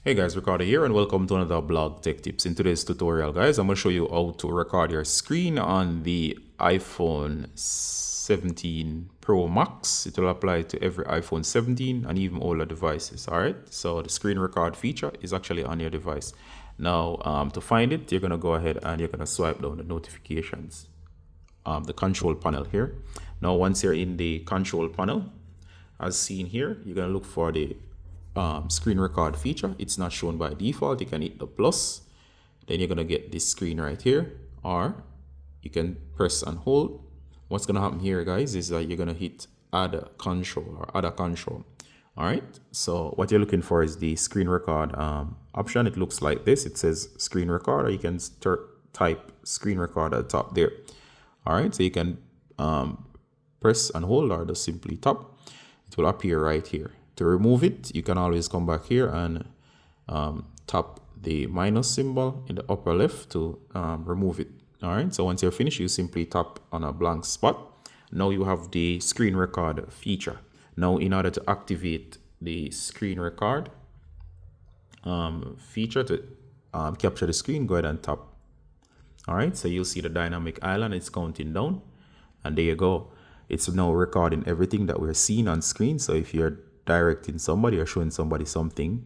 Hey guys, Ricardo here and welcome to another blog tech tips. In today's tutorial guys, I'm going to show you how to record your screen on the iPhone 17 Pro Max. It will apply to every iPhone 17 and even older devices. Alright, so the screen record feature is actually on your device. Now to find it, you're going to go ahead and you're going to swipe down the notifications, the control panel here. Now once you're in the control panel, as seen here, you're going to look for the screen record feature. It's not shown by default. You can hit the plus, then you're gonna get this screen right here, or you can press and hold. What's gonna happen here guys is that you're gonna hit add control or add a control. All right, so what you're looking for is the screen record option. It looks like this. It says screen record, or you can type screen record at the top there. All right, so you can press and hold or just simply tap. It will appear right here. To remove it, you can always come back here and tap the minus symbol in the upper left to remove it. All right, so once you're finished, you simply tap on a blank spot. Now you have the screen record feature. Now in order to activate the screen record feature to capture the screen, go ahead and tap. All right, so you'll see the dynamic island. It's counting down, and there you go. It's now recording everything that we're seeing on screen. So if you're directing somebody or showing somebody something,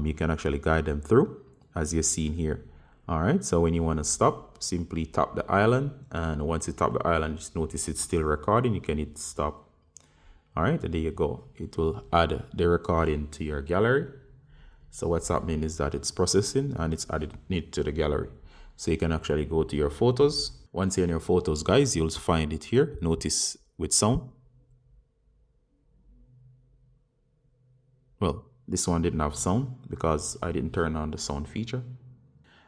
you can actually guide them through as you're seeing here. All right, so when you want to stop, simply tap the island, and once you tap the island, just notice it's still recording. You can hit stop. All right, and there you go. It will add the recording to your gallery. So what's happening is that it's processing and it's added it to the gallery. So you can actually go to your photos. Once you're in your photos guys, you'll find it here. Notice with sound. Well, this one didn't have sound because I didn't turn on the sound feature.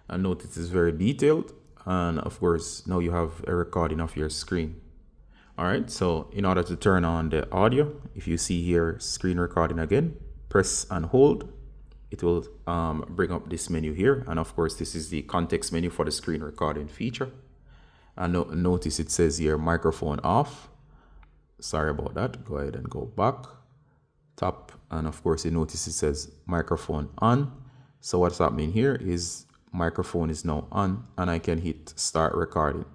And notice it's very detailed. And of course, now you have a recording of your screen. All right, so in order to turn on the audio, if you see here screen recording again, press and hold. It will bring up this menu here. And of course, this is the context menu for the screen recording feature. And notice it says here microphone off. Sorry about that. Go ahead and go back. Tap, and of course you notice it says microphone on. So what's happening here is microphone is now on, and I can hit start recording.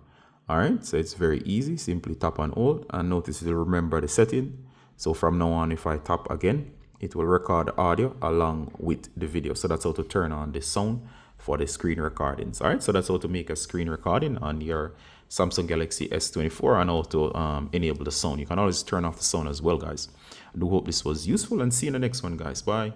All right, so it's very easy. Simply tap and hold, and notice it'll remember the setting. So from now on, if I tap again, it will record the audio along with the video. So that's how to turn on the sound for the screen recordings. All right, so that's how to make a screen recording on your Samsung Galaxy S24 and how to enable the sound. You can always turn off the sound as well, guys. I do hope this was useful, and see you in the next one, guys. Bye.